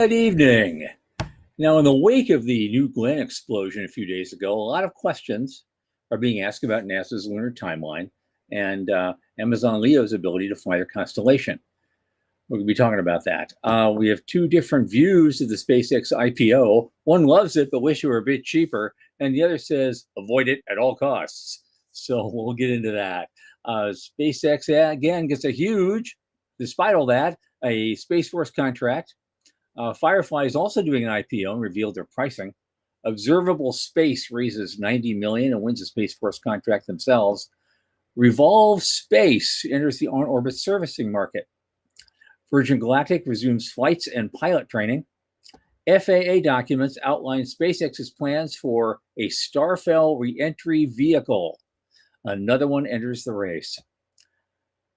Good evening. Now, in the wake of the New Glenn explosion a few days ago, a lot of questions are being asked about NASA's lunar timeline and Amazon Leo's ability to fly their constellation. We're going to be talking about that. We have two different views of the SpaceX IPO. One loves it, but wish it were a bit cheaper. And the other says, avoid it at all costs. So we'll get into that. SpaceX, again, gets despite all that, a Space Force contract. Firefly is also doing an IPO and revealed their pricing. Observable Space raises $90 million and wins a Space Force contract themselves. Revolve Space enters the on-orbit servicing market. Virgin Galactic resumes flights and pilot training. FAA documents outline SpaceX's plans for a Starfell re-entry vehicle. Another one enters the race.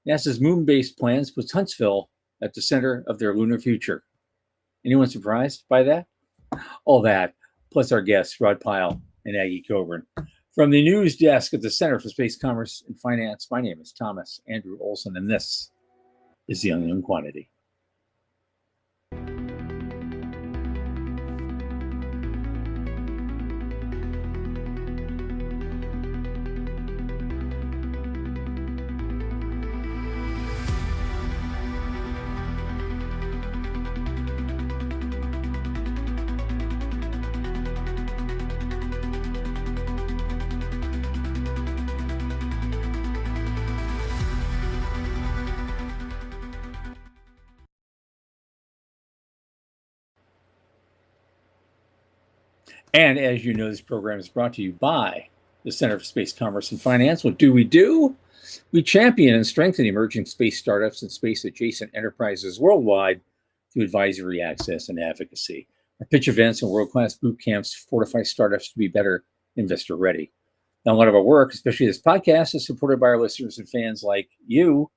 NASA's moon-based plans puts Huntsville at the center of their lunar future. Anyone surprised by that? All that, plus our guests, Rod Pyle and Aggie Coburn. From the news desk at the Center for Space Commerce and Finance, my name is Thomas Andrew Olson, and this is The Unknown Quantity. And as you know, this program is brought to you by the Center for Space Commerce and Finance. What do? We champion and strengthen emerging space startups and space-adjacent enterprises worldwide through advisory, access, and advocacy. Our pitch events and world-class boot camps fortify startups to be better investor-ready. Now, a lot of our work, especially this podcast, is supported by our listeners and fans like you.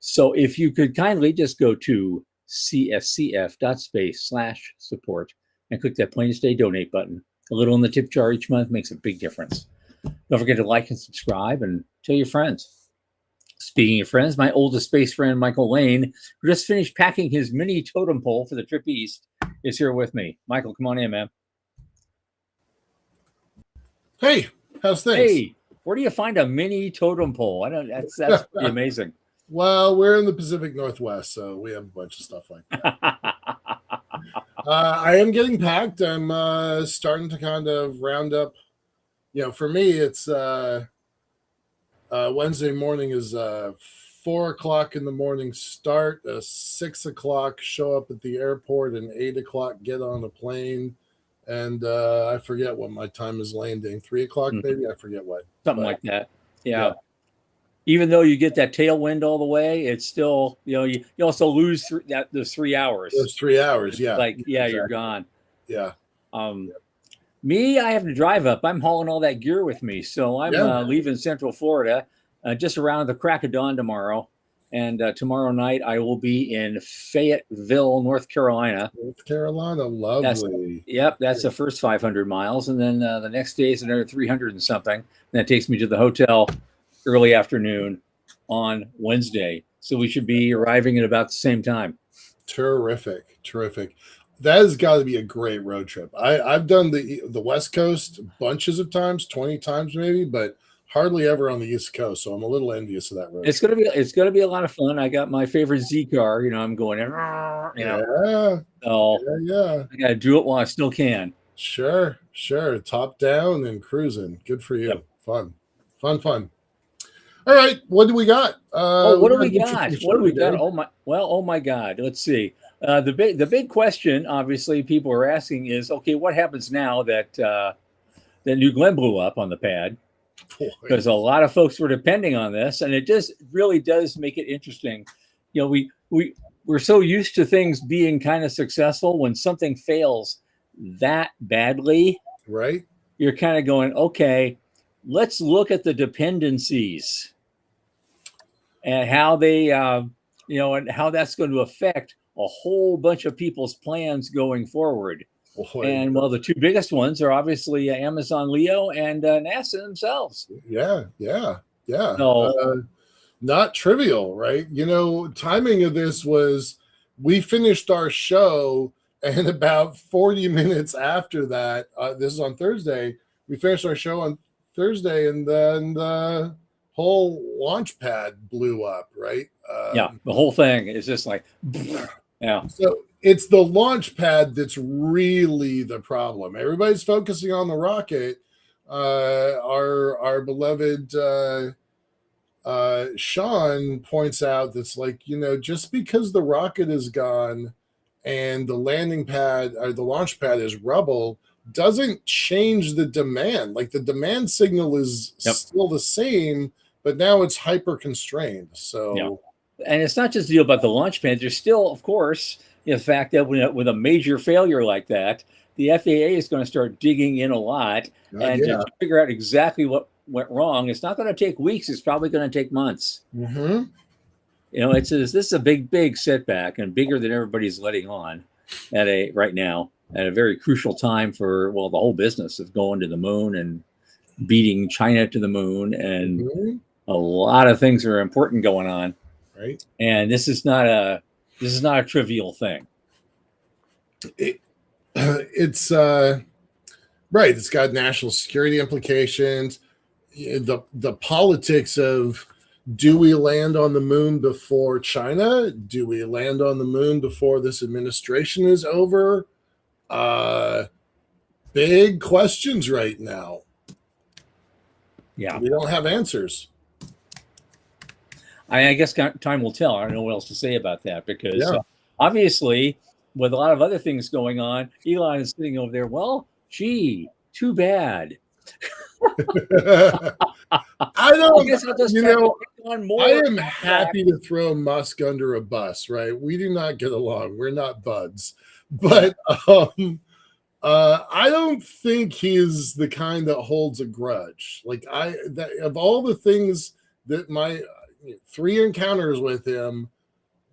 So if you could kindly just go to cscf.space/support and click that plain to stay donate button. A little in the tip jar each month makes a big difference. Don't forget to like and subscribe and tell your friends. Speaking of friends, my oldest space friend, Michael Lane, who just finished packing his mini totem pole for the trip east, is here with me. Michael, come on in, man. Hey, how's things? Hey, where do you find a mini totem pole? That's pretty amazing. Well, we're in the Pacific Northwest, so we have a bunch of stuff like that. I am getting packed. I'm starting to kind of round up. For me, it's Wednesday morning is 4 o'clock in the morning start, 6 o'clock show up at the airport, and 8 o'clock get on a plane. And I forget what my time is landing. 3 o'clock, maybe? I forget what. Something like that. Yeah. Even though you get that tailwind all the way, it's still, you also lose those 3 hours. Those 3 hours, yeah. Exactly. You're gone. Yeah. Me, I have to drive up. I'm hauling all that gear with me. So I'm leaving Central Florida just around the crack of dawn tomorrow. And tomorrow night, I will be in Fayetteville, North Carolina. North Carolina, lovely. That's the first 500 miles. And then the next day is another 300 and something. And that takes me to the hotel early afternoon on Wednesday. So we should be arriving at about the same time. Terrific. That has got to be a great road trip. I've done the West Coast bunches of times, 20 times maybe, but hardly ever on the East Coast. So I'm a little envious of that road. It's gonna be a lot of fun. I got my favorite Z car. I'm going, So I gotta do it while I still can. Sure. Top down and cruising. Good for you. Yep. Fun. All right, what do we got? What do we got? Oh my God. Let's see. The big question, obviously, people are asking is, okay, what happens now that New Glenn blew up on the pad? Because a lot of folks were depending on this, and it just really does make it interesting. We're so used to things being kind of successful. When something fails that badly, right? You're kind of going, okay, let's look at the dependencies and how they, and how that's going to affect a whole bunch of people's plans going forward. And the two biggest ones are obviously Amazon Leo and NASA themselves. Yeah. So, not trivial, right? Timing of this was we finished our show, and about 40 minutes after that, this is on Thursday, we finished our show on Thursday, and then the whole launch pad blew up, right? Yeah, the whole thing is just like, yeah. So it's the launch pad that's really the problem. Everybody's focusing on the rocket. Our beloved Sean points out that's like, just because the rocket is gone and the landing pad or the launch pad is rubble doesn't change the demand. Like the demand signal is still the same, but now it's hyper constrained. So, and it's not just the deal about the launch pad. There's still, of course, the fact that with a major failure like that, the FAA is going to start digging in a lot to figure out exactly what went wrong. It's not going to take weeks. It's probably going to take months. Mm-hmm. This is a big setback, and bigger than everybody's letting on right now at a very crucial time for, the whole business of going to the moon and beating China to the moon, and a lot of things are important going on. Right. And this is not a trivial thing. It's right. It's got national security implications. The politics of, do we land on the moon before China? Do we land on the moon before this administration is over? Big questions right now. Yeah. We don't have answers. I guess time will tell. I don't know what else to say about that, because obviously, with a lot of other things going on, Elon is sitting over there. Well, gee, too bad. I don't, I am happy to throw Musk under a bus, right? We do not get along. We're not buds. But I don't think he's the kind that holds a grudge. Like of all the things that my 3 encounters with him,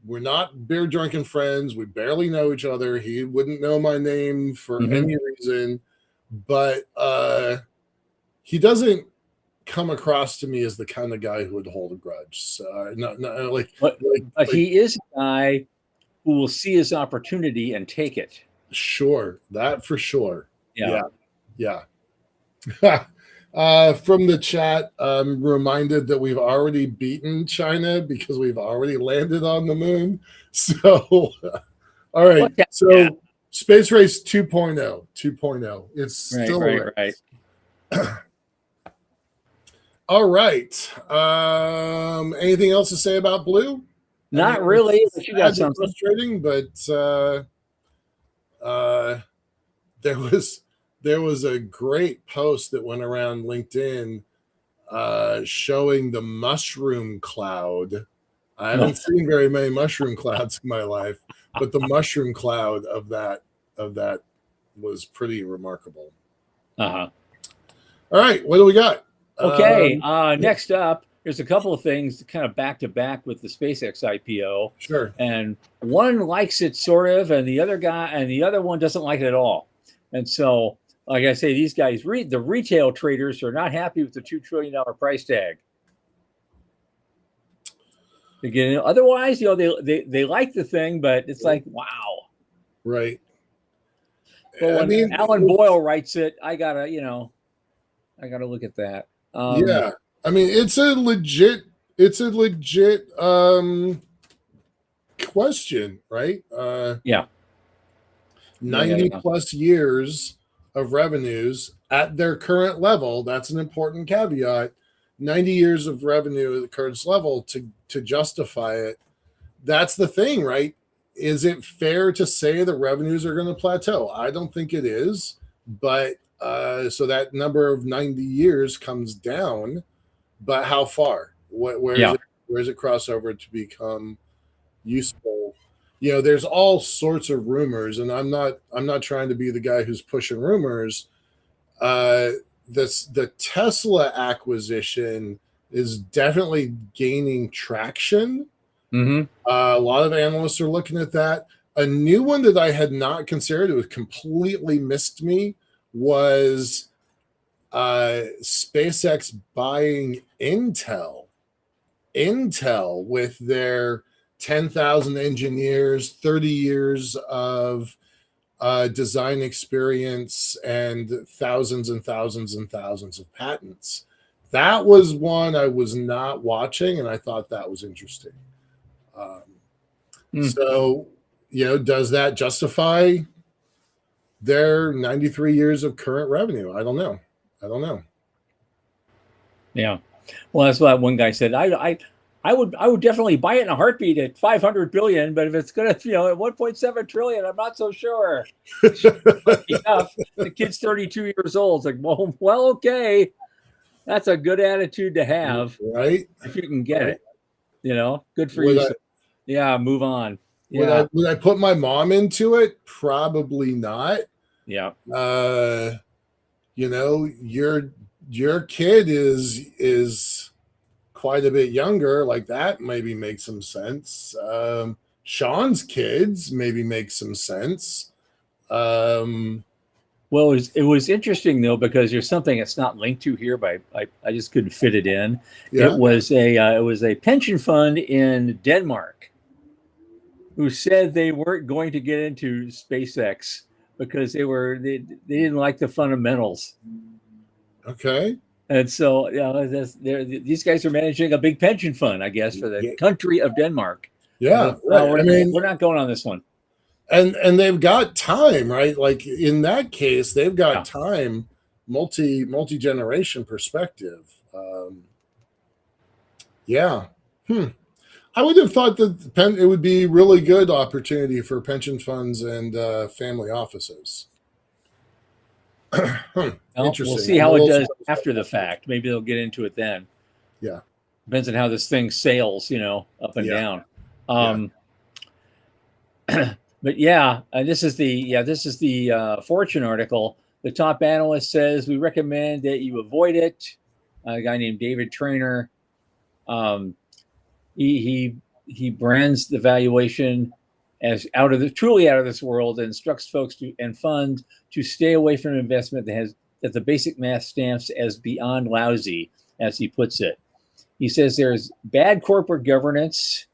we're not beer drinking friends. We barely know each other. He wouldn't know my name for any reason, but he doesn't come across to me as the kind of guy who would hold a grudge. So, but he is a guy who will see his opportunity and take it. Sure, that for sure. Yeah. From the chat, I'm reminded that we've already beaten China because we've already landed on the moon. So, all right. So, Space Race 2.0. It's still right. All right. Anything else to say about Blue? Not really. But you got something frustrating, but there was a great post that went around LinkedIn showing the mushroom cloud. I haven't seen very many mushroom clouds in my life, but the mushroom cloud of that was pretty remarkable. All right, what do we got? Okay, next up, there's a couple of things kind of back to back with the SpaceX IPO. Sure. And one likes it sort of, and the other one doesn't like it at all. And so, like I say, these guys, the retail traders are not happy with the $2 trillion price tag. Again, otherwise, they like the thing, but it's like, wow. Right. But when Alan Boyle writes it, I gotta look at that. Yeah. I mean, it's a legit question, right? 90 plus years of revenues at their current level. That's an important caveat. 90 years of revenue at the current level to justify it. That's the thing, right? Is it fair to say the revenues are going to plateau? I don't think it is, but so that number of 90 years comes down, but how far? Where does it cross over to become useful? There's all sorts of rumors, and I'm not trying to be the guy who's pushing rumors. The Tesla acquisition is definitely gaining traction. A lot of analysts are looking at that. A new one that I had not considered, it was completely missed me, was SpaceX buying Intel with their 10,000 engineers, 30 years of design experience, and thousands and thousands and thousands of patents. That was one I was not watching, and I thought that was interesting. So, does that justify their 93 years of current revenue? I don't know. Yeah. Well, that's what one guy said. I would definitely buy it in a heartbeat at 500 billion, but if it's going to, at 1.7 trillion, I'm not so sure. Enough. The kid's 32 years old. It's like, well, okay. That's a good attitude to have. Right. If you can get it, good for you. Move on. Yeah. Would I put my mom into it? Probably not. Yeah. Your kid is quite a bit younger. Like that maybe makes some sense. Sean's kids maybe make some sense. Well, it was interesting though, because there's something that's not linked to here, but I just couldn't fit it in. Yeah. It was a pension fund in Denmark who said they weren't going to get into SpaceX because they didn't like the fundamentals. Okay. And so these guys are managing a big pension fund, I guess, for the country of Denmark. Yeah, we're not going on this one. And they've got time, right? Like in that case, they've got time, multi-generation perspective. I would have thought that it would be really good opportunity for pension funds and family offices. Interesting. We'll see how it does after the fact. Maybe they'll get into it then. Yeah, depends on how this thing sails, up and down. But this is the Fortune article. The top analyst says we recommend that you avoid it. A guy named David Trainer. He brands the valuation as truly out of this world, and instructs folks and funds to stay away from an investment that the basic math stamps as beyond lousy, as he puts it. He says there's bad corporate governance.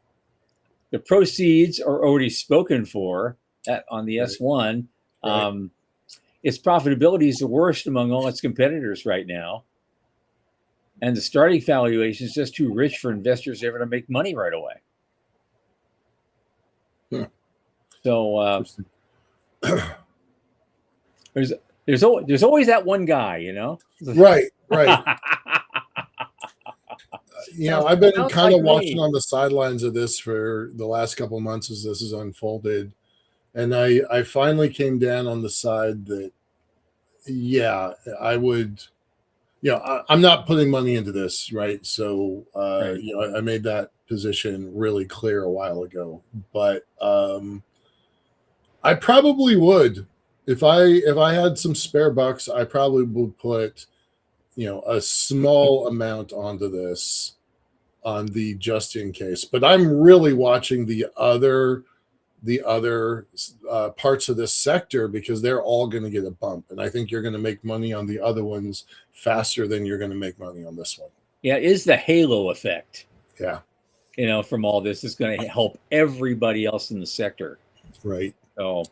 The proceeds are already spoken for on the S1. Right. Its profitability is the worst among all its competitors right now. And the starting valuation is just too rich for investors ever to make money right away. Yeah. So there's always that one guy, Right. I've been kind of watching on the sidelines of this for the last couple of months as this has unfolded, and I finally came down on the side that I would. I'm not putting money into this, right? So I made that position really clear a while ago, but I probably would, if I had some spare bucks, I probably would put a small amount onto this on the just in case. But I'm really watching the other parts of this sector, because they're all going to get a bump, and I think you're going to make money on the other ones faster than you're going to make money on this one. Yeah, is the halo effect. Yeah. From all this is going to help everybody else in the sector. Right. So,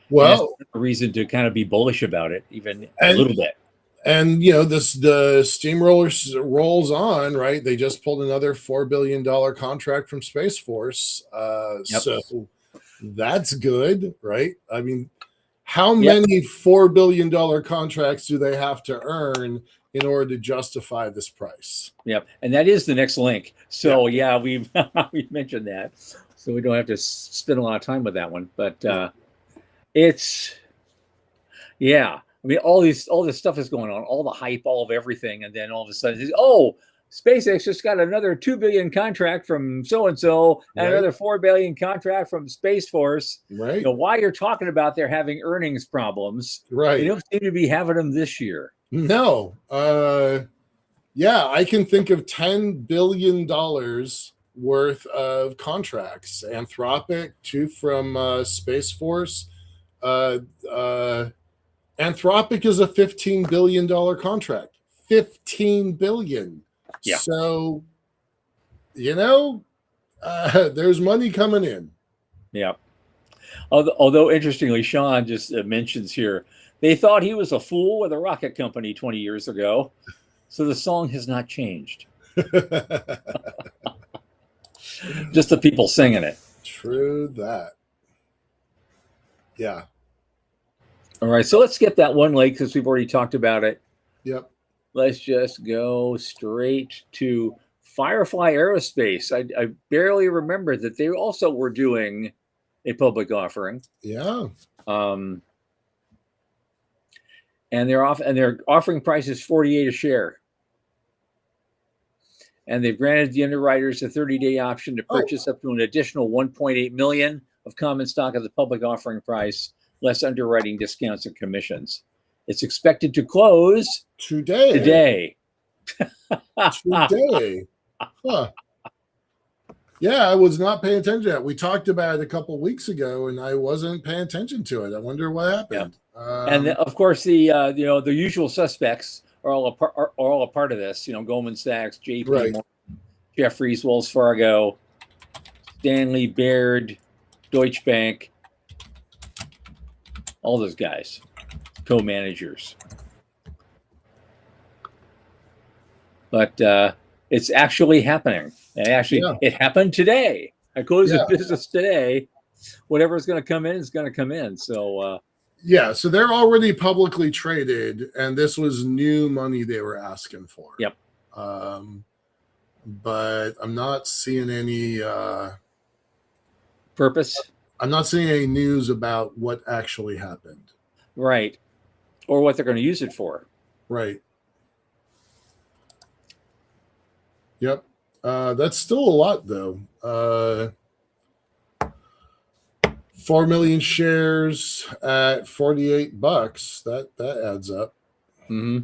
well, a reason to kind of be bullish about it, even a little bit. And the steamroller rolls on, right? They just pulled another $4 billion contract from Space Force. So that's good, right? I mean, how many $4 billion contracts do they have to earn in order to justify this price? Yep. And that is the next link. So we've mentioned that. So we don't have to spend a lot of time with that one. But it's I mean, all this stuff is going on, all the hype, all of everything, and then all of a sudden, SpaceX just got another $2 billion contract from so and so, and another $4 billion contract from Space Force. Right. Why you're talking about they're having earnings problems? Right. They don't seem to be having them this year. No. I can think of $10 billion worth of contracts. Anthropic, 2 from Space Force. Anthropic is a $15 billion contract. $15 billion. Yeah. So, There's money coming in. Yeah. Although interestingly, Sean just mentions here, they thought he was a fool with a rocket company 20 years ago. So the song has not changed. Just the people singing it. True that. Yeah. All right. So let's skip that one lake because we've already talked about it. Yep. Let's just go straight to Firefly Aerospace. I barely remember that they also were doing a public offering. Yeah. And their offering price is $48 a share. And they've granted the underwriters a 30-day option to purchase up to an additional 1.8 million of common stock at the public offering price, less underwriting discounts and commissions. It's expected to close today. Today. Huh. Yeah, I was not paying attention to that. We talked about it a couple of weeks ago, and I wasn't paying attention to it. I wonder what happened. Yeah. And of course, the usual suspects are all a part of this. Goldman Sachs, JP Morgan, Jefferies, Wells Fargo, Stanley, Baird, Deutsche Bank, all those guys, co-managers. But it's actually happening. It happened today. I closed the business today. Whatever's going to come in is going to come in. So so they're already publicly traded, and this was new money they were asking for. Yep. But I'm not seeing any purpose. I'm not seeing any news about what actually happened. Right. Or what they're going to use it for. Right. Yep. That's still a lot, though. 4 million shares at $48. That adds up. Mm-hmm.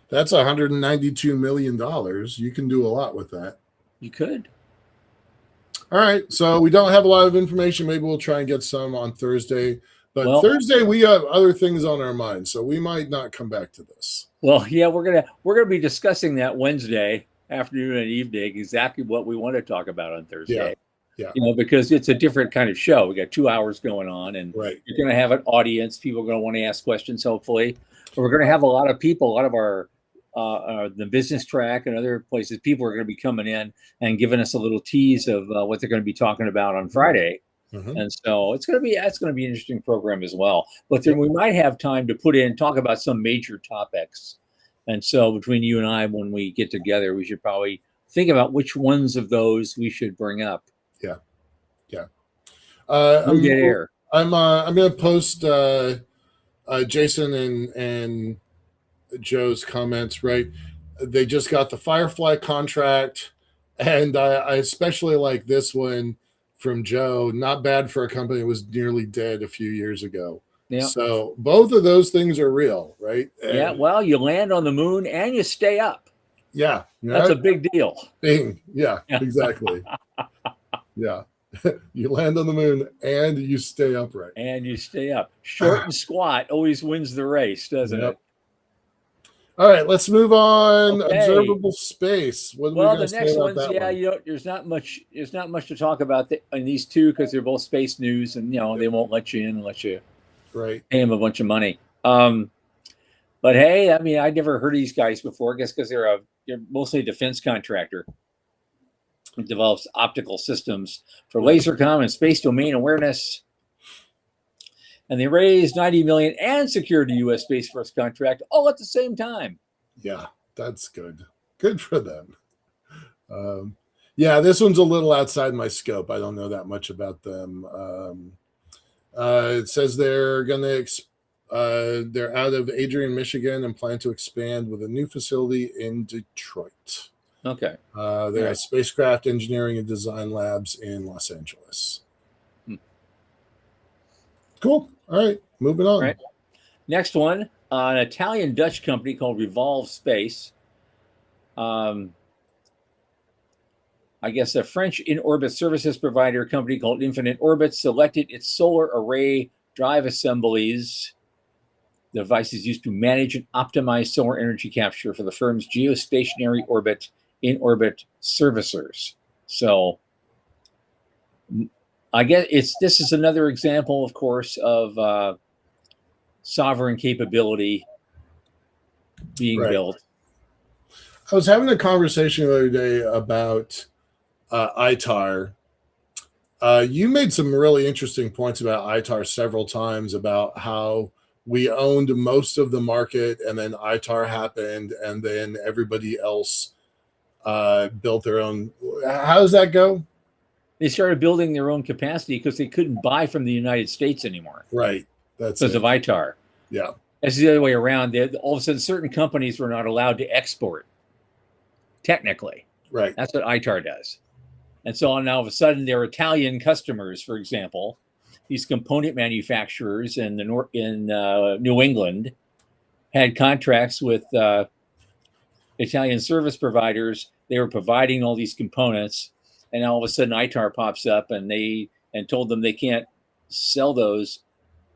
That's $192 million. You can do a lot with that. You could. All right. So we don't have a lot of information. Maybe we'll try and get some on Thursday. But Thursday we have other things on our mind, so we might not come back to this. Well, yeah, we're gonna be discussing that Wednesday afternoon and evening, exactly what we want to talk about on Thursday. Yeah. Because it's a different kind of show. We got 2 hours going on, and you're going to have an audience. People are going to want to ask questions, hopefully. We're going to have a lot of people, a lot of our the business track and other places. People are going to be coming in and giving us a little tease of what they're going to be talking about on Friday. Mm-hmm. And so it's going to be an interesting program as well. But then we might have time to talk about some major topics. And so between you and I, when we get together, we should probably think about which ones of those we should bring up. Yeah. I'm going to post Jason and Joe's comments. Right, they just got the Firefly contract, and I especially like this one from Joe. Not bad for a company that was nearly dead a few years ago. Yeah. So both of those things are real, right? Yeah. Well, you land on the moon and you stay up. Yeah. That's a big deal. Yeah, exactly. Yeah. You land on the moon and you stay upright. And you stay up. Short and squat always wins the race, doesn't it? All right, let's move on. Okay. Observable space. What well, the next one's there's not much to talk about in these two because they're both space news, and they won't let you in unless you pay them a bunch of money. But hey, I mean, I'd never heard of these guys before. I guess because they're mostly a defense contractor. It develops optical systems for laser comm and space domain awareness. And they raised $90 million and secured a U.S. Space Force contract all at the same time. Yeah, that's good. Good for them. This one's a little outside my scope. I don't know that much about them. It says they're they're out of Adrian, Michigan, and plan to expand with a new facility in Detroit. Okay. They have spacecraft engineering and design labs in Los Angeles. Cool. All right. Moving on. Right. Next one, an Italian-Dutch company called Revolve Space. I guess a French in-orbit services provider company called Infinite Orbit selected its solar array drive assemblies The device is used to manage and optimize solar energy capture for the firm's geostationary orbit, in-orbit servicers. So I guess this is another example, of course, of sovereign capability being built. I was having a conversation the other day about ITAR. You made some really interesting points about ITAR several times about how we owned most of the market and then ITAR happened and then everybody else built their own. How does that go? They started building their own capacity because they couldn't buy from the United States anymore. Right. That's because of ITAR. Yeah. That's the other way around. All of a sudden, certain companies were not allowed to export. Technically. Right. That's what ITAR does. And so now all of a sudden, their Italian customers, for example, these component manufacturers in New England had contracts with Italian service providers. They were providing all these components, and all of a sudden ITAR pops up and told them they can't sell those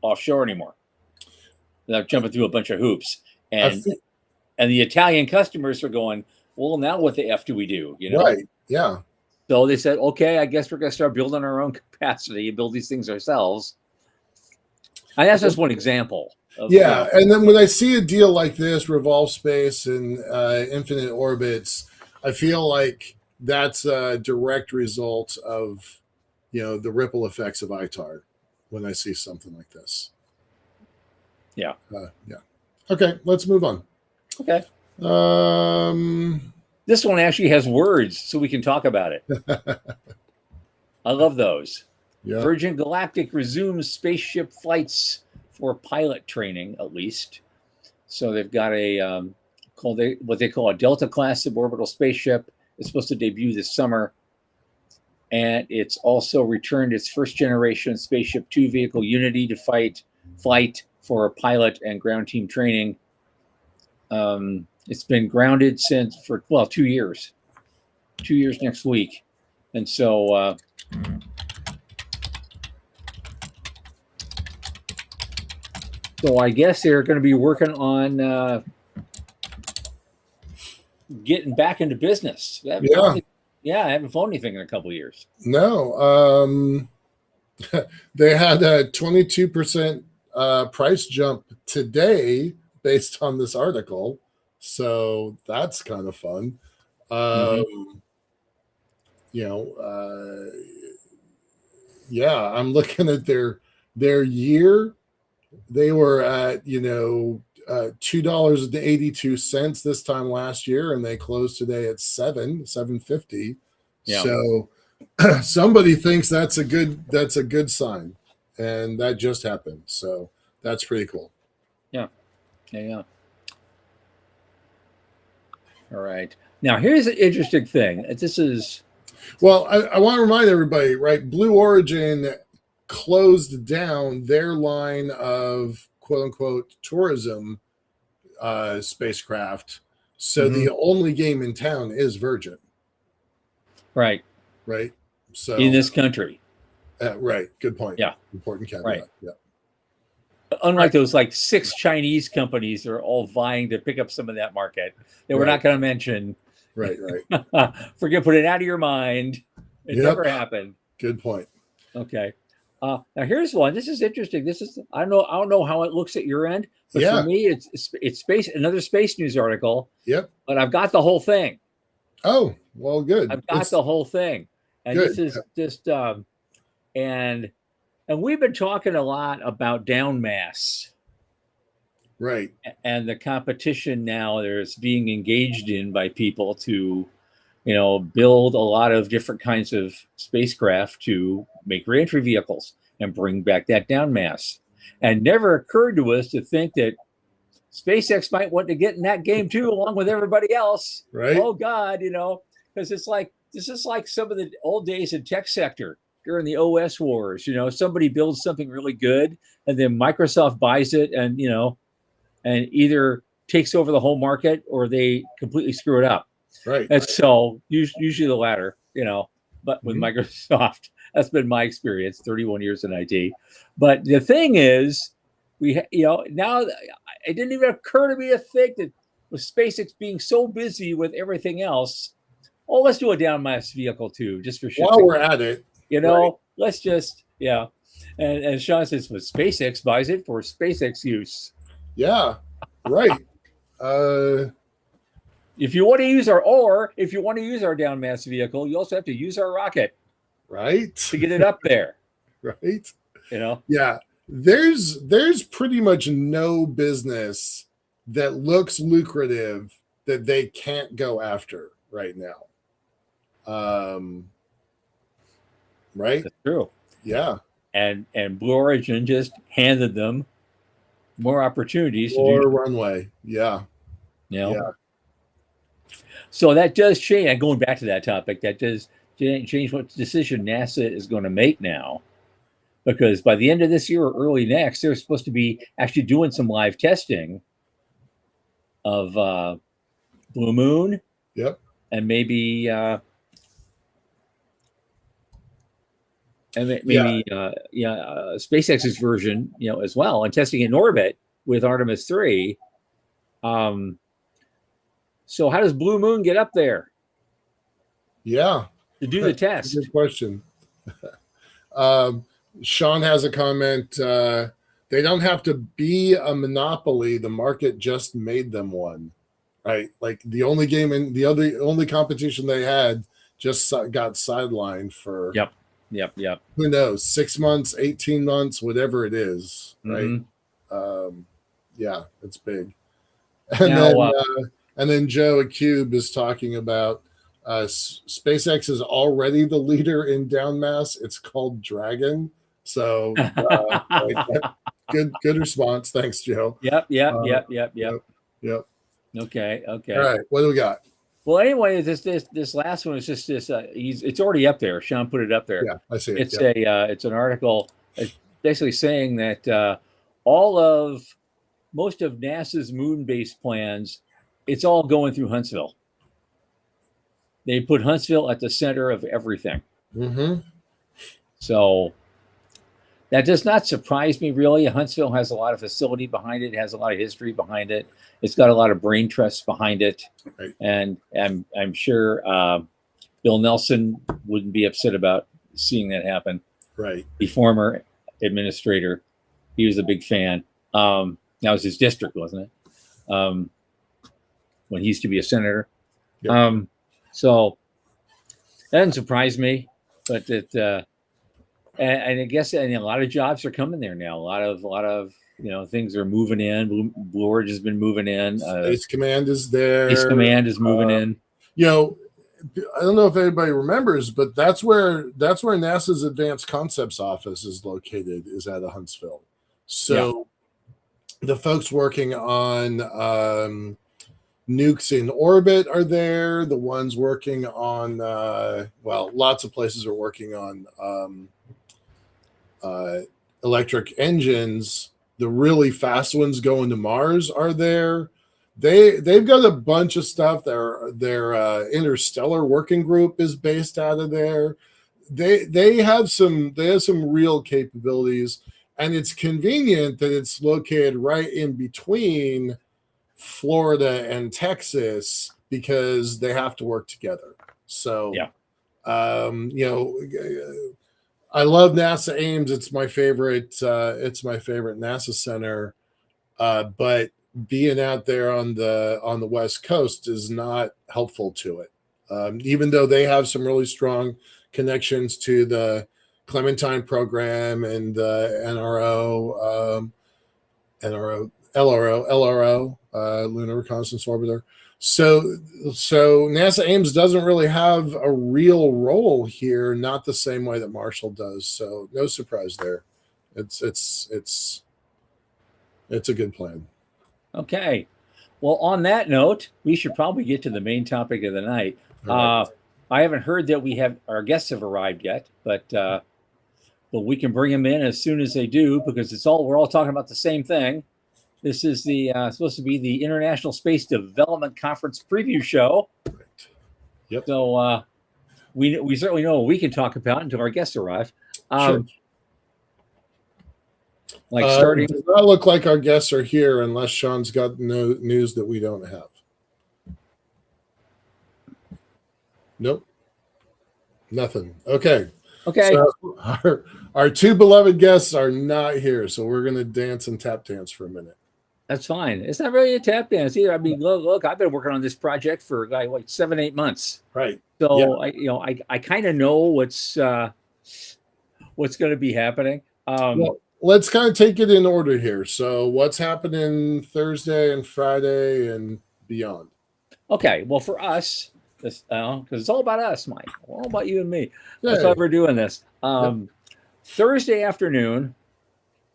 offshore anymore without jumping through a bunch of hoops. And the Italian customers are going, well, now what the F do we do? You know? Right. Yeah. So they said, okay, I guess we're going to start building our own capacity and build these things ourselves. And that's just one example. And then when I see a deal like this, Revolve Space and Infinite Orbits, I feel like that's a direct result of, the ripple effects of ITAR when I see something like this. Yeah. Okay, let's move on. Okay. This one actually has words, so we can talk about it. I love those. Yeah. Virgin Galactic resumes spaceship flights for pilot training, at least. So they've got what they call a Delta class suborbital spaceship. It's supposed to debut this summer, and it's also returned its first generation Spaceship 2 vehicle Unity to flight for pilot and ground team training. It's been grounded for 2 years. 2 years next week. And so I guess they're going to be working on getting back into business. I haven't flown anything in a couple of years. No. They had a 22% price jump today based on this article. So that's kind of fun. I'm looking at their year. They were at, $2.82 this time last year, and they closed today at $7.50. Yeah. So somebody thinks that's a good sign, and that just happened. So that's pretty cool. Yeah. All right. Now, here's an interesting thing. This is... Well, I want to remind everybody, right? Blue Origin closed down their line of quote-unquote tourism spacecraft. So the only game in town is Virgin. Right. So in this country. Right. Good point. Yeah. Important caveat. Right. Yeah. Unlike those 6 Chinese companies that are all vying to pick up some of that market that we're not going to mention. Right. Forget, put it out of your mind. It never happened. Good point. Okay. Now here's one. This is interesting. This is I don't know how it looks at your end, but for me, it's another space news article. Yep. But I've got the whole thing. Oh, well, good. I've got the whole thing, and this is just and we've been talking a lot about down mass, right? And the competition now there's being engaged in by people to, build a lot of different kinds of spacecraft to make reentry vehicles and bring back that down mass. And never occurred to us to think that SpaceX might want to get in that game too, along with everybody else. Right. Oh God, because this is like some of the old days in tech sector during the OS wars. Somebody builds something really good, and then Microsoft buys it, and and either takes over the whole market or they completely screw it up. Right. And so usually the latter, but with Microsoft, that's been my experience, 31 years in IT. But the thing is, now it didn't even occur to me to think that with SpaceX being so busy with everything else, oh, let's do a down mass vehicle too, just for shit. While we're at it, right. Let's just, yeah. And Sean says, well, SpaceX buys it for SpaceX use. Yeah, right. If you want to use our down mass vehicle, you also have to use our rocket, right, to get it up there, right. Yeah. There's pretty much no business that looks lucrative that they can't go after right now. Right. That's true. Yeah. And Blue Origin just handed them more opportunities to do runway. Yeah. Yeah. So that does change. And going back to that topic, that does change what decision NASA is going to make now. Because by the end of this year or early next, they're supposed to be actually doing some live testing of Blue Moon. Yep. And maybe SpaceX's version, as well, and testing it in orbit with Artemis 3. So how does Blue Moon get up there? Yeah. To do the test. Good question. Sean has a comment. They don't have to be a monopoly. The market just made them one, right? Like the only game in the only competition they had just got sidelined for. Yep. Who knows? 6 months, 18 months, whatever it is, right? Mm-hmm. Yeah, it's big. And then Joe at Cube is talking about SpaceX is already the leader in down mass. It's called Dragon. So good response. Thanks, Joe. Yep. Okay. All right. What do we got? Well, anyway, this last one is just this. It's already up there. Sean put it up there. Yeah, I see it. It's an article basically saying that most of NASA's moon-based plans, it's all going through Huntsville. They put Huntsville at the center of everything. Mm-hmm. So that does not surprise me, really. Huntsville has a lot of facility behind it. It has a lot of history behind it. It's got a lot of brain trust behind it. Right. And I'm sure Bill Nelson wouldn't be upset about seeing that happen. Right. The former administrator, he was a big fan. That was his district, wasn't it? When he used to be a senator. Yep. So that doesn't surprise me, but and I guess a lot of jobs are coming there now. A lot of things are moving in. Blue Origin has been moving in. Space Command is there. Space Command is moving in. I don't know if anybody remembers, but that's where NASA's Advanced Concepts office is located, is out of Huntsville. So the folks working on nukes in orbit are there. The ones working on lots of places are working on electric engines. The really fast ones going to Mars are there. They've got a bunch of stuff. Their interstellar working group is based out of there. They have some real capabilities, and it's convenient that it's located right in between Florida and Texas because they have to work together. So I love NASA Ames. It's my favorite. It's my favorite NASA center. But being out there on the West Coast is not helpful to it. Even though they have some really strong connections to the Clementine program and the LRO, Lunar Reconnaissance Orbiter. So NASA Ames doesn't really have a real role here, not the same way that Marshall does. So no surprise there. It's a good plan. Okay. Well, on that note, we should probably get to the main topic of the night. Right. I haven't heard that our guests have arrived yet, but we can bring them in as soon as they do, because we're all talking about the same thing. This is supposed to be the International Space Development Conference preview show. Right. Yep. So we certainly know what we can talk about until our guests arrive. Sure. Like starting. It does not look like our guests are here unless Sean's got no news that we don't have. Nope. Nothing. Okay. Okay. So our two beloved guests are not here, so we're going to dance and tap dance for a minute. That's fine. It's not really a tap dance either. I mean, look, I've been working on this project for like 7-8 months. Right. So I kind of know what's going to be happening. Well, let's kind of take it in order here. So what's happening Thursday and Friday and beyond? Okay. Well, for us, because it's all about us, Mike. All about you and me. That's why we're doing this. Thursday afternoon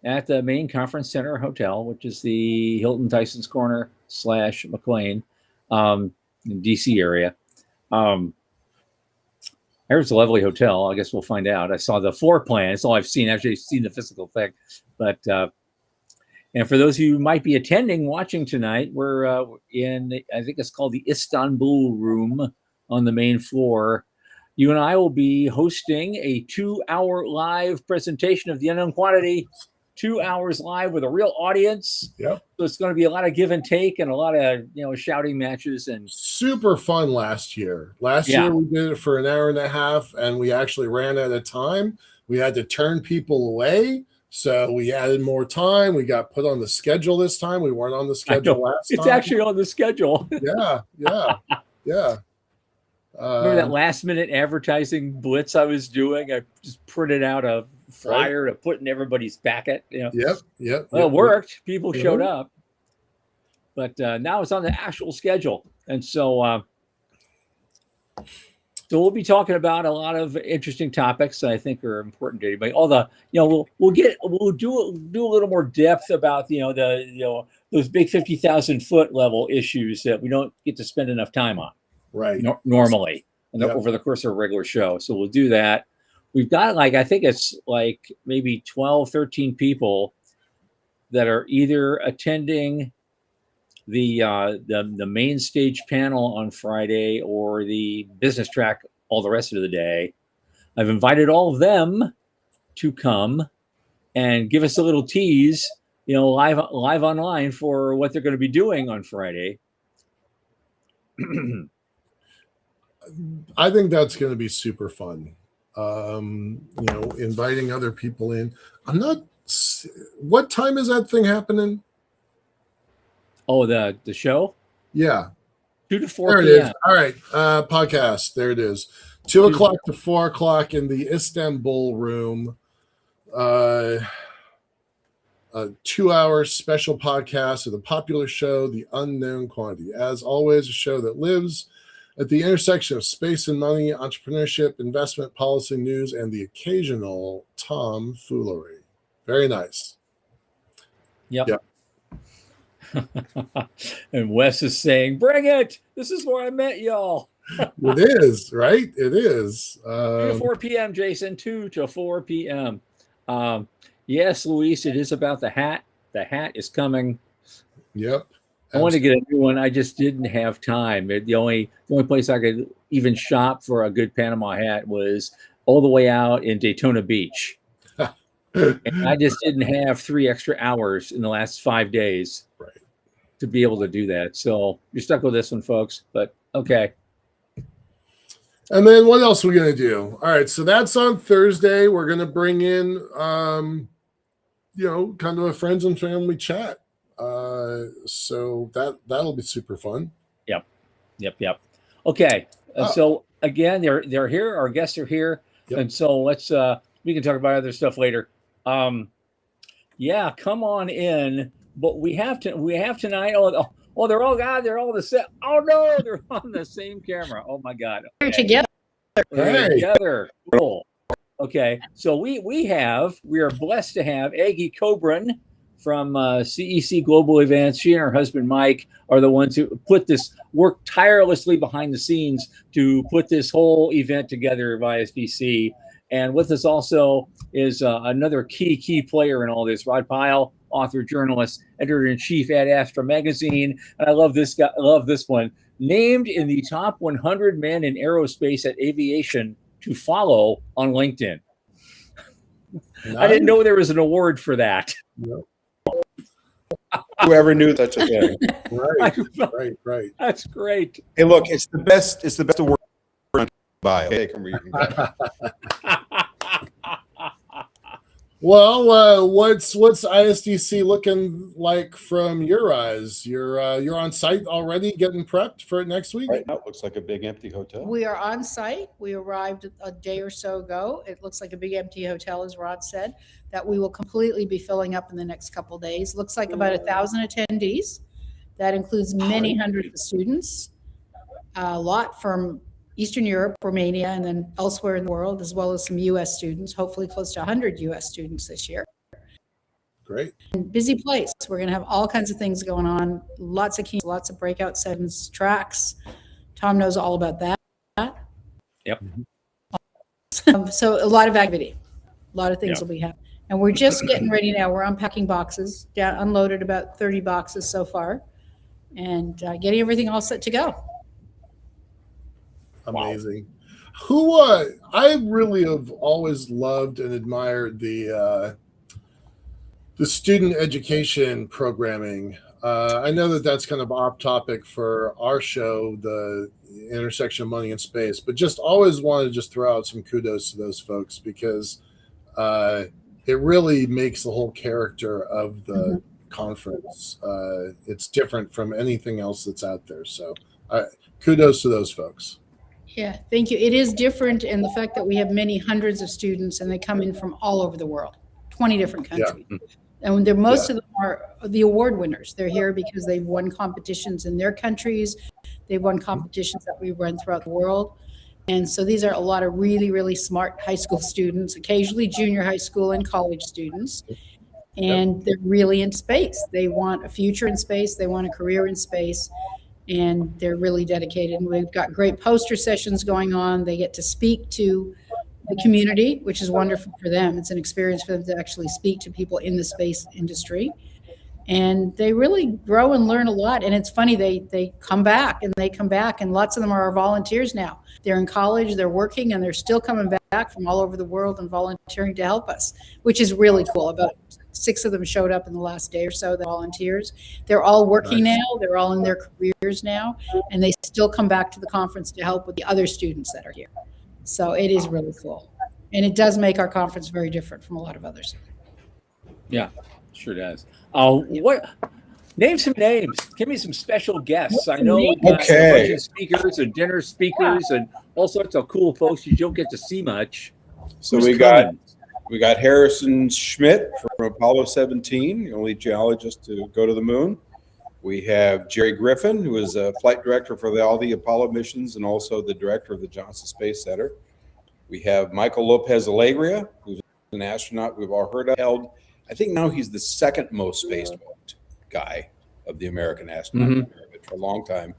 at the main conference center hotel, which is the Hilton Tyson's Corner / McLean in DC area. There's a lovely hotel. I guess we'll find out. I saw the floor plan. That's all I've seen. Actually seen the physical thing. But and for those of you who might be attending, watching tonight, we're in, I think it's called the Istanbul room on the main floor. You and I will be hosting a 2-hour live presentation of the unknown quantity. 2 hours live with a real audience. Yep. So it's going to be a lot of give and take and a lot of shouting matches and super fun last year. Last year we did it for an hour and a half and we actually ran out of time. We had to turn people away. So we added more time. We got put on the schedule this time. We weren't on the schedule last time. It's actually on the schedule. Yeah. Remember that last minute advertising blitz I was doing? I just printed out a flyer to put in everybody's packet. Yep. Well, it worked. People showed up. But now it's on the actual schedule. And so we'll be talking about a lot of interesting topics that I think are important to anybody. All the, we'll do a little more depth about those big 50,000 foot level issues that we don't get to spend enough time on. Right. Normally over the course of a regular show. So we'll do that. We've got I think it's maybe 12, 13 people that are either attending the main stage panel on Friday or the business track all the rest of the day. I've invited all of them to come and give us a little tease, live online for what they're going to be doing on Friday. I think that's going to be super fun. Inviting other people in. What time is that thing happening? Oh, the show? Yeah. 2 to 4 there it p.m. is. All right. Podcast. There it is. 2 o'clock to 4 o'clock in the Istanbul room. A 2-hour special podcast of the popular show, The Unknown Quantity. As always, a show that lives at the intersection of space and money, entrepreneurship, investment, policy, news, and the occasional tomfoolery. Very nice. Yep. And Wes is saying, bring it. This is where I met y'all. It is, right? It is. 2 to 4 p.m., Jason. 2 to 4 p.m. Yes, Luis, it is about the hat. The hat is coming. Yep. I wanted to get a new one. I just didn't have time. The only place I could even shop for a good Panama hat was all the way out in Daytona Beach. And I just didn't have 3 extra hours in the last 5 days to be able to do that. So you're stuck with this one, folks. But okay. And then what else are we going to do? All right. So that's on Thursday. We're going to bring in, kind of a friends and family chat. So that'll be super fun. Yep. Okay. So again, they're here. Our guests are here. Yep. And so let's, we can talk about other stuff later. Come on in. But we have tonight. Oh, they're all the same. Oh no, they're on the same camera. Oh my God. Okay. Together. Together. Cool. Okay. So we are blessed to have Aggie Cobran from CEC Global Events. She and her husband Mike are the ones who work tirelessly behind the scenes to put this whole event together of ISDC. And with us also is another key player in all this, Rod Pyle, author, journalist, editor-in-chief at Astra Magazine. And I love this guy. I love this one. Named in the top 100 men in aerospace at aviation to follow on LinkedIn. I didn't know there was an award for that. No. Whoever knew such a thing. Right. That's great. Hey, look, it's the best award to buy. Okay, come where you can go. Well, what's ISDC looking like from your eyes? You're on site already, getting prepped for it next week. Right now, it looks like a big empty hotel. We are on site. We arrived a day or so ago. It looks like a big empty hotel, as Rod said, that we will completely be filling up in the next couple of days. Looks like about 1,000 attendees. That includes many hundreds of students, a lot from Eastern Europe, Romania, and then elsewhere in the world, as well as some U.S. students, hopefully close to 100 U.S. students this year. Great. And busy place. We're going to have all kinds of things going on, lots of keynotes, lots of breakout sessions, tracks. Tom knows all about that. Yep. So a lot of activity, a lot of things will be happening. And we're just getting ready now. We're unpacking boxes, unloaded about 30 boxes so far, and getting everything all set to go. Amazing. Who I really have always loved and admired the student education programming. I know that that's kind of off topic for our show, the intersection of money and space, but just always wanted to just throw out some kudos to those folks, because it really makes the whole character of the conference. It's different from anything else that's out there. So kudos to those folks. Yeah, thank you. It is different in the fact that we have many hundreds of students, and they come in from all over the world, 20 different countries. Yeah. And they're, most of them are the award winners. They're here because they've won competitions in their countries. They've won competitions that we run throughout the world. And so these are a lot of really, really smart high school students, occasionally junior high school and college students. And they're really in space. They want a future in space. They want a career in space. And they're really dedicated. And we've got great poster sessions going on. They get to speak to the community, which is wonderful for them. It's an experience for them to actually speak to people in the space industry. And they really grow and learn a lot. And it's funny, they come back and lots of them are our volunteers now. They're in college, they're working, and they're still coming back from all over the world and volunteering to help us, which is really cool. About 6 of them showed up in the last day or so, the volunteers. They're all working now, they're all in their careers now, and they still come back to the conference to help with the other students that are here. So it is really cool. And it does make our conference very different from a lot of others. Yeah, sure does. What? Name some names. Give me some special guests. I know we've got luncheon speakers and dinner speakers and all sorts of cool folks you don't get to see much. So we got Harrison Schmidt from Apollo 17, the only geologist to go to the moon. We have Jerry Griffin, who is a flight director for all the Apollo missions and also the director of the Johnson Space Center. We have Michael Lopez Alegria, who's an astronaut we've all heard of. I think now he's the second most spacewalked guy of the American astronaut. For a long time,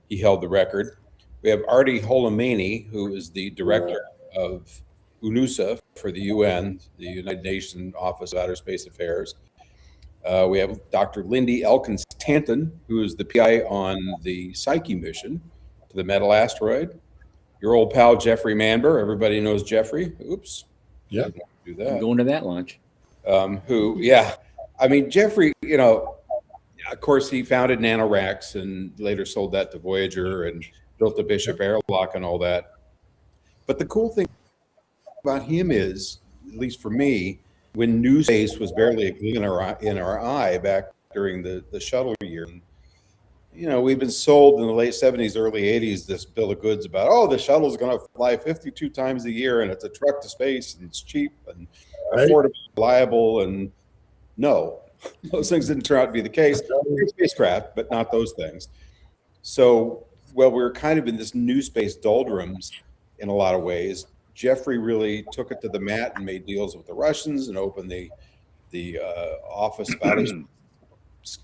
he held the record. We have Artie Holomani, who is the director of UNUSA for the UN, the United Nations Office of Outer Space Affairs. We have Dr. Lindy Elkins Tanton, who is the PI on the Psyche mission to the metal asteroid. Your old pal, Jeffrey Manber. Everybody knows Jeffrey. Oops. Yeah. Do that. I'm going to that lunch. I mean, Jeffrey, you know, of course, he founded NanoRacks and later sold that to Voyager and built the Bishop airlock and all that. But the cool thing about him is, at least for me, when new space was barely a gleam in our eye back during the shuttle year, you know, we've been sold in the late 70s, early 80s, this bill of goods about, oh, the shuttle's going to fly 52 times a year and it's a truck to space and it's cheap and affordable, reliable. And no, those things didn't turn out to be the case. Spacecraft, but not those things. So, well, we're kind of in this new space doldrums in a lot of ways. Jeffrey really took it to the mat and made deals with the Russians and opened the Office of Outer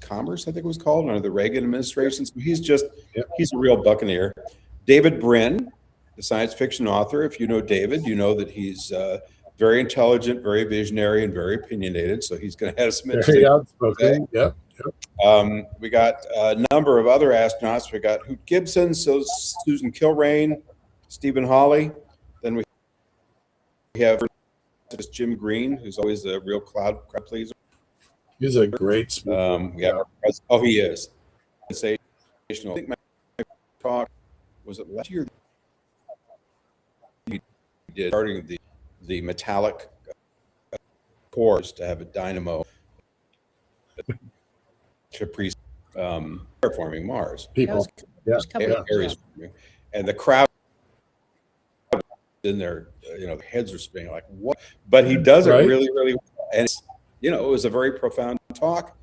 Commerce, I think it was called, under the Reagan administration. So he's a real buccaneer. David Brin, the science fiction author. If you know David, you know that he's very intelligent, very visionary, and very opinionated. So he's going to have some very outspoken. Yep. We got a number of other astronauts. We got Hoot Gibson, so Susan Kilrain, Stephen Hawley. Then we have President Jim Green, who's always a real crowd pleaser. He's a great speaker. We have our president. Oh, he is sensational. I think my talk was it last year. He did starting the metallic cores to have a dynamo to terraforming Mars. People, yeah, Areas, and the crowd in there, the heads are spinning like what? But he does it really, really well. And it's, it was a very profound talk.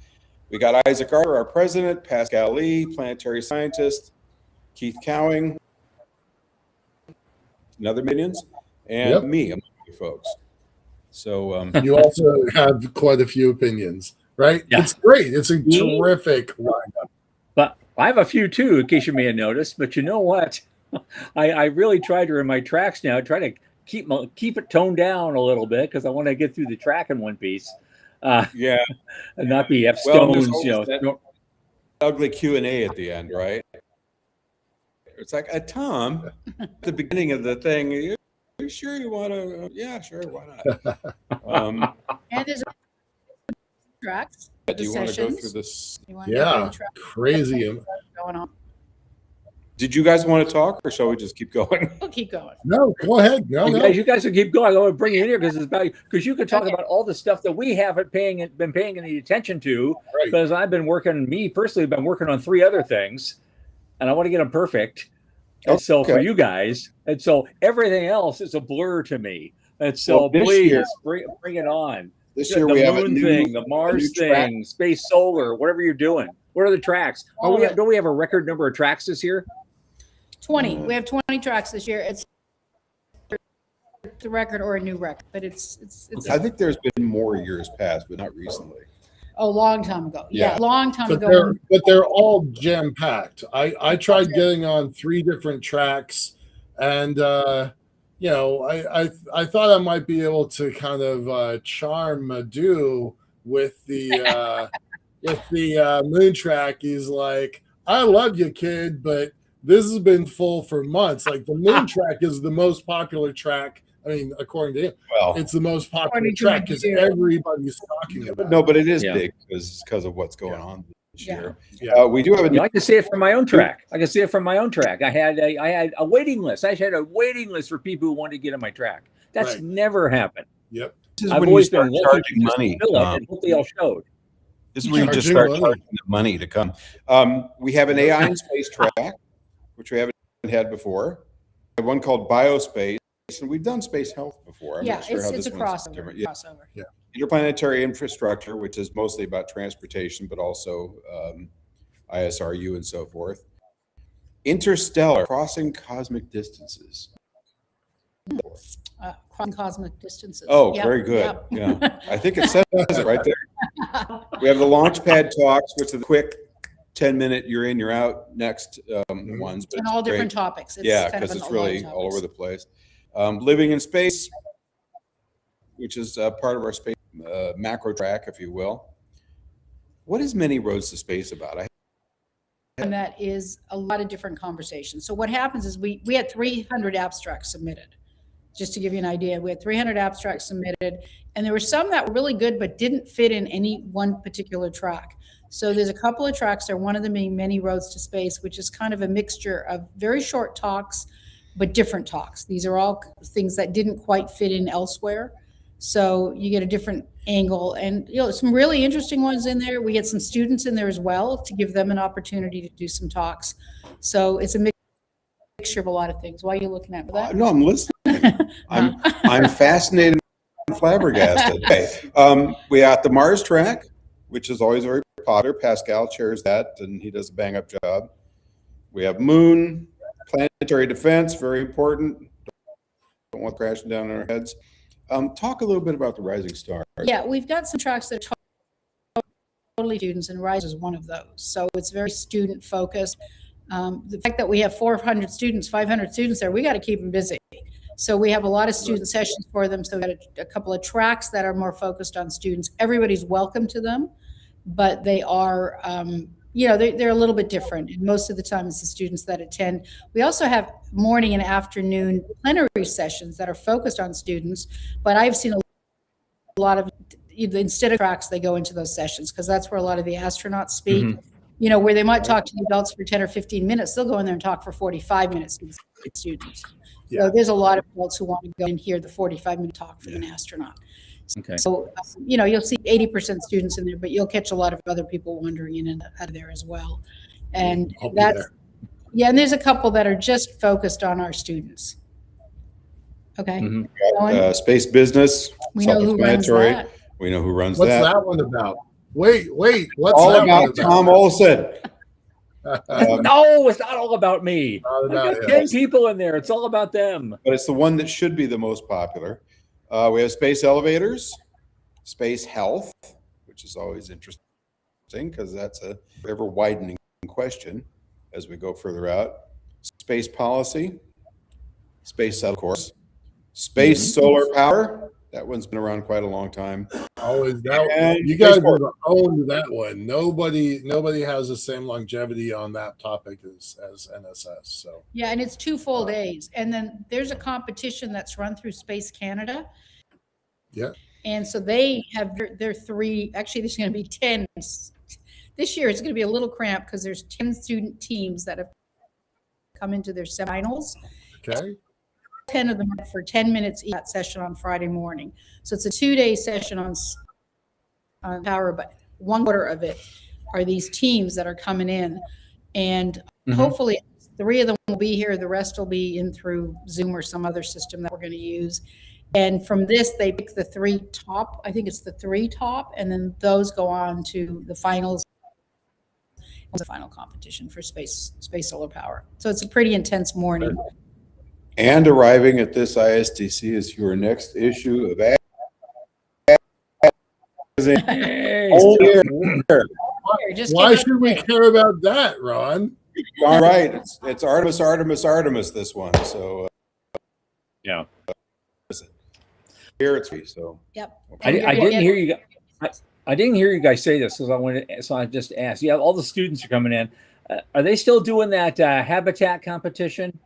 We got Isaac Arthur, our president, Pascal Lee, planetary scientist, Keith Cowing, another minions, and me, among you folks. So you also have quite a few opinions, right? Yeah. It's great. It's a terrific lineup. But I have a few too, in case you may have noticed. But you know what? I really try to, in my tracks now, try to keep it toned down a little bit because I want to get through the track in one piece. And not be F Stones, ugly Q&A at the end, right? It's like, Tom, at the beginning of the thing, are you sure you want to? Yeah, sure, why not? And there's tracks. Do you want to go through this? Yeah, crazy. Going on. Did you guys want to talk, or shall we just keep going? We'll keep going. No, go ahead. No, you guys can keep going. I want to bring you in here because you can talk about all the stuff that we haven't been paying any attention to. Right. Because I've been working, me personally, been working on 3 other things, and I want to get them perfect. And so for you guys, and so everything else is a blur to me. And so please bring it on. This year the we have moon thing, the Mars thing, space, solar, whatever you're doing. What are the tracks? Don't we have a record number of tracks this year? 20. We have 20 tracks this year. It's the record or a new record, but it's. I think there's been more years past, but not recently. A long time ago. Yeah, long time ago. But they're all jam packed. I tried getting on 3 different tracks, and I thought I might be able to kind of charm Madhu with the moon track. He's like, I love you, kid, but this has been full for months. Like the moon track is the most popular track. I mean, according to him, it's the most popular track because everybody's talking about it. No, but it is big because of what's going on this year. Yeah. We do have I can see it from my own track. I had a waiting list. I had a waiting list for people who wanted to get on my track. That's never happened. Yep. This is when you start charging money. And what they all showed. This is when you just start charging the money to come. We have an AI and space track, which we haven't had before. We have one called Biospace, and we've done space health before. I'm not sure how it's this a one's crossover. different. Yeah. Interplanetary infrastructure, which is mostly about transportation, but also ISRU and so forth. Interstellar, crossing cosmic distances. Crossing cosmic distances. Oh, very good. Yep. Yeah, I think it says it right there. We have the Launchpad talks, which are the quick 10-minute, you're in, you're out, next ones. But and all different topics. Because it's really all over the place. Living in space, which is part of our space macro track, if you will. What is Many Roads to Space about? And that is a lot of different conversations. So what happens is we had 300 abstracts submitted. Just to give you an idea, we had 300 abstracts submitted, and there were some that were really good but didn't fit in any one particular track. So there's a couple of tracks there, one of them being Many Roads to Space, which is kind of a mixture of very short talks, but different talks. These are all things that didn't quite fit in elsewhere. So you get a different angle, and some really interesting ones in there. We get some students in there as well to give them an opportunity to do some talks. So it's a mixture of a lot of things. Why are you looking at that? No, I'm listening. I'm fascinated and flabbergasted. Okay. We got the Mars track, which is always very popular. Pascal chairs that, and he does a bang-up job. We have Moon, planetary defense, very important. Don't want crashing down on our heads. Talk a little bit about the Rising Star. Yeah, we've got some tracks that are totally students, and Rise is one of those. So it's very student focused. The fact that we have 400 students, 500 students there, we got to keep them busy. So we have a lot of student sessions for them. So we got a couple of tracks that are more focused on students. Everybody's welcome to them, but they are, they're a little bit different. And most of the time it's the students that attend. We also have morning and afternoon plenary sessions that are focused on students, but I've seen a lot of, instead of tracks, they go into those sessions because that's where a lot of the astronauts speak. Mhm. Where they might talk to the adults for 10 or 15 minutes, they'll go in there and talk for 45 minutes to the students. Yeah. So there's a lot of adults who want to go and hear the 45-minute talk from an astronaut. Okay. So, you'll see 80% students in there, but you'll catch a lot of other people wandering in and out of there as well. And I'll be that's, there. yeah, and there's a couple that are just focused on our students. Okay. Mhm. Owen? Space business, We know who runs self-explanatory. that. We know who runs What's that. that one about? Wait, what's All that about one Tom Olson. No, it's not all about me. Not I've about got him. 10 people in there. It's all about them. But it's the one that should be the most popular. We have space elevators, space health, which is always interesting because that's a ever widening question as we go further out. Space policy, space of course, space solar power. That one's been around quite a long time. Always that. And You guys spaceport. have owned that one. Nobody has the same longevity on that topic as NSS. So Yeah, and it's 2 full days. And then there's a competition that's run through Space Canada. yeah, And so they have their 3, actually there's going to be 10. This year it's going to be a little cramped because there's 10 student teams that have come into their semifinals. okay. 10 of them for 10 minutes each session on Friday morning. So it's a 2-day session on power, but 1/4 of it are these teams that are coming in. And hopefully 3 of them will be here. The rest will be in through Zoom or some other system that we're going to use. And from this, they pick the 3 top. I think it's the 3 top. And then those go on to the finals, the final competition for space solar power. So it's a pretty intense morning. And arriving at this ISDC is your next issue of Hey, Oh, yeah. Just Why get out should we there. care about that, Ron? All right, it's Artemis this one. So yeah. here it's free. So Yep. I didn't hear you guys. I didn't hear you guys say this, so I just asked. Yeah, all the students are coming in. Are they still doing that habitat competition?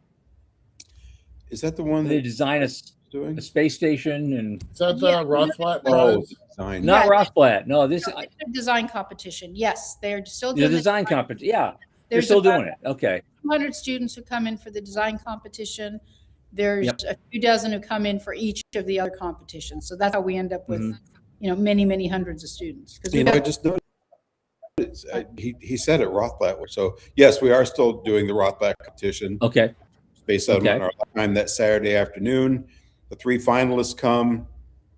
is that the one They that design a doing? space station and Is that the Yeah. Rothblatt Oh, prize? design. not Yeah. Rothblatt. No, this It's a design competition. Yes, they're still the doing design competition. Yeah, they're There's still about doing it. Okay. 200 students who come in for the design competition. There's Yep. a few dozen who come in for each of the other competitions. So that's how we end up with, Mm-hmm. many, many hundreds of students. Because I just noticed. He said it Rothblatt. So yes, we are still doing the Rothblatt competition. Okay. Space settlement Okay. our time that Saturday afternoon. The 3 finalists come,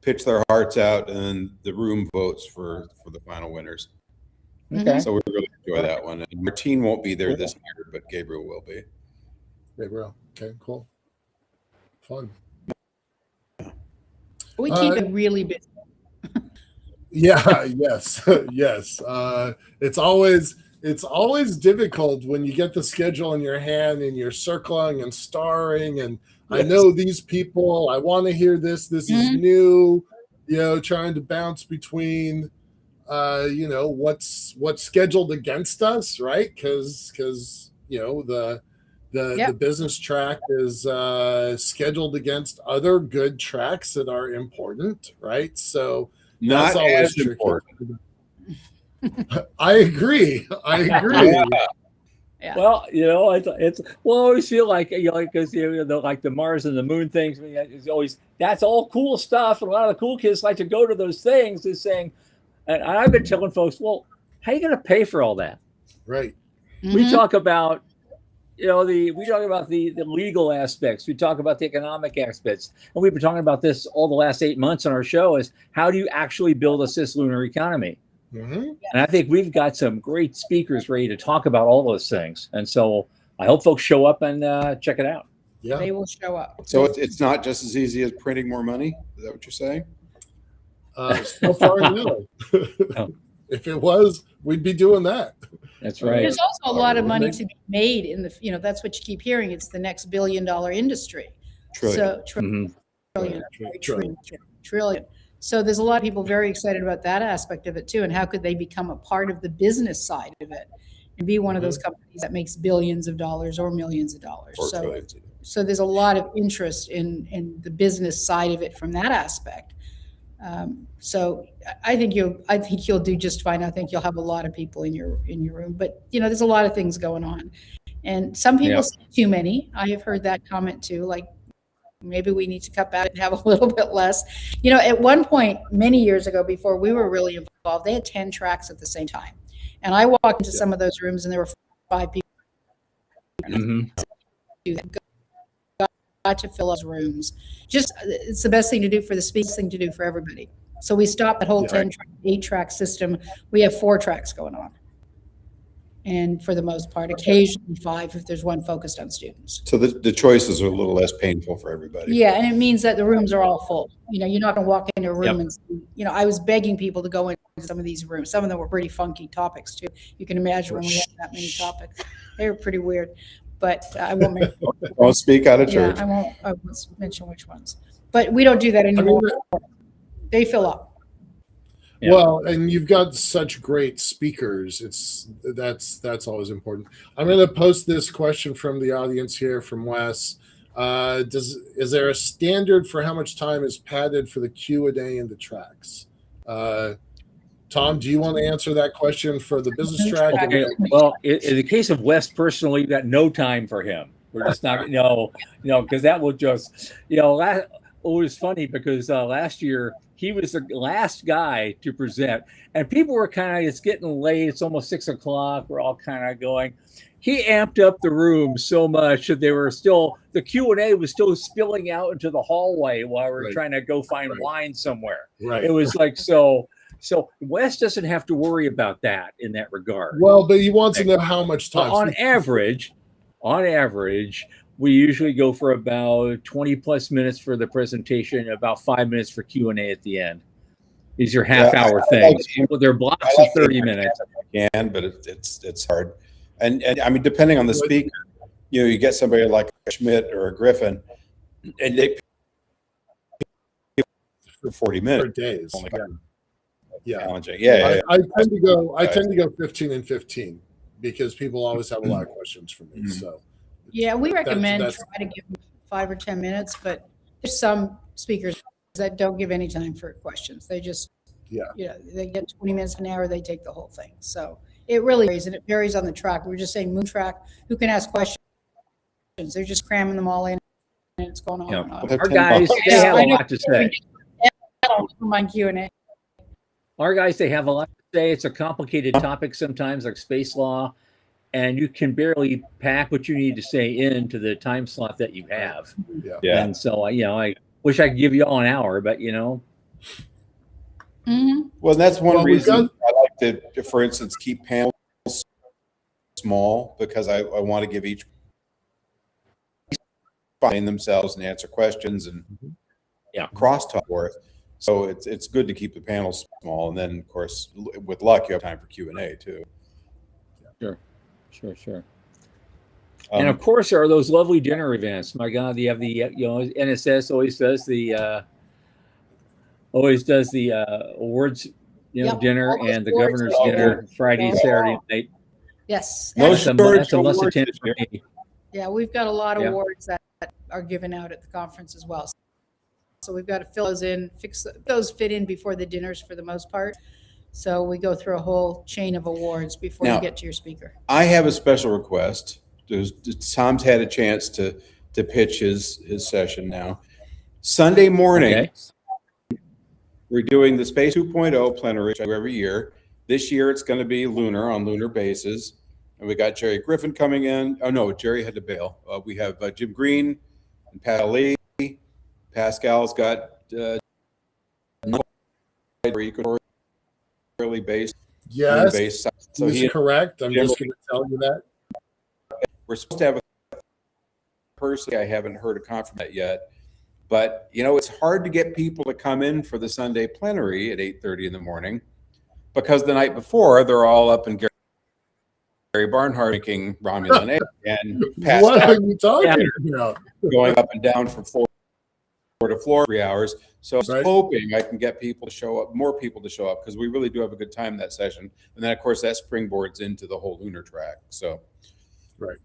pitch their hearts out, and then the room votes for the final winners. Okay. So we really enjoy that one. And Martine won't be there this year, but Gabriel will be. Gabriel. Okay, cool. Fun. we keep it really busy. Yeah, yes, yes. It's always difficult when you get the schedule in your hand and you're circling and starring and I Yes. know these people, I want to hear this is new, trying to bounce between what's scheduled against us, right? Because the Yep. business track is scheduled against other good tracks that are important, right? So Not that's always as tricky. important. I agree. Yeah. Well, I always feel like because like the Mars and the Moon things. I mean, it's always that's all cool stuff, and a lot of the cool kids like to go to those things. Is saying, and I've been telling folks, well, how are you going to pay for all that? Right. We Mhm. talk about, the legal aspects. We talk about the economic aspects, and we've been talking about this all the last 8 months on our show. Is how do you actually build a cislunar economy? Mm-hmm. And I think we've got some great speakers ready to talk about all those things. And so I hope folks show up and check it out. Yeah. They will show up. So it's not just as easy as printing more money. Is that what you're saying? So far, no. No. If it was, we'd be doing that. That's right. There's also a lot of money Right. to be made in the, that's what you keep hearing. It's the next billion-dollar industry. Trillion. So Mhm. trillion. So there's a lot of people very excited about that aspect of it too. And how could they become a part of the business side of it and be one of those companies that makes billions of dollars or millions of dollars? Or So, trillions. so there's a lot of interest in the business side of it from that aspect. So I think you'll do just fine. I think you'll have a lot of people in your room, but there's a lot of things going on, and some people say too many. I have heard that comment too, like maybe we need to cut back and have a little bit less. At one point many years ago, before we were really involved, they had 10 tracks at the same time, and I walked into some of those rooms and there were 5 people. Got to fill those rooms. It's the best thing to do for the speakers, thing to do for everybody. So we stopped that whole 8-track system. We have 4 tracks going on. And for the most part, occasionally 5 if there's one focused on students. So the choices are a little less painful for everybody. Yeah, and it means that the rooms are all full. You're not going to walk into a room and see, I was begging people to go into some of these rooms. Some of them were pretty funky topics too. You can imagine when we had that many topics. They were pretty weird. But I won't mention. Don't speak out of church. I won't mention which ones. But we don't do that anymore. They fill up. Yeah. Well, and you've got such great speakers. That's always important. I'm going to post this question from the audience here from Wes. Is there a standard for how much time is padded for the Q&A and the tracks? Tom, do you want to answer that question for the business track? Okay. Well, in the case of Wes personally, you've got no time for him. We're just not, because that will just, it was funny because last year he was the last guy to present, and people were it's getting late. It's almost 6 o'clock. We're all kind of going. He amped up the room so much that the Q&A was still spilling out into the hallway while we were trying to go find wine somewhere. Right. It was like so. So Wes doesn't have to worry about that in that regard. Well, but he wants to know how much time. On average, we usually go for about 20 plus minutes for the presentation, about 5 minutes for Q&A at the end. These are half-hour things. They're blocks of 30 minutes. But it's hard. And I mean, depending on the speaker, you get somebody like a Schmidt or a Griffin, and they for 40 minutes. For days. Oh my God. Challenging. I tend to go 15 and 15 because people always have a lot of questions for me. So we recommend try to give them 5 or 10 minutes, but there's some speakers that don't give any time for questions. They just they get 20 minutes, an hour, they take the whole thing. So it really varies, and it varies on the track. We were just saying moon track, who can ask questions? They're just cramming them all in, and it's going on and on. Our guys, they have a lot to say. My Q&A. Our guys, they have a lot to say. It's a complicated topic sometimes, like space law, and you can barely pack what you need to say into the time slot that you have. And so, I wish I could give you all an hour, but Well, that's one reason I like to, for instance, keep panels small, because I want to give each find themselves and answer questions and crosstalk forth. So it's good to keep the panels small, and then of course, with luck, you have time for Q&A too. Sure. And of course, there are those lovely dinner events. My God, you have the NSS always does the awards dinner, and the governor's dinner Friday, Saturday night. Yes, that's a must attend for me. Yeah, we've got a lot of awards that are given out at the conference as well. So we've got to fill those in, those fit in before the dinners for the most part. So we go through a whole chain of awards before you get to your speaker. I have a special request. Tom's had a chance to pitch his session now. Sunday morning, we're doing the Space 2.0 plenary every year. This year it's going to be on lunar basis. And we got Jerry Griffin coming in. Oh no, Jerry had to bail. We have Jim Green and Pat Lee. Pascal's got early base. Yes, base. So he's correct. I'm just going to tell you that. We're supposed to have personally, I haven't heard a confirmation that yet. But, it's hard to get people to come in for the Sunday plenary at 8:30 in the morning, because the night before, they're all up in Gary Barnhart making Romulan egg and passed what out. are you talking about? Going up and down from floor to floor 3 hours. So I was hoping I can get people to show up, more people to show up, because we really do have a good time that session. And then, of course, that springboards into the whole lunar track. So, But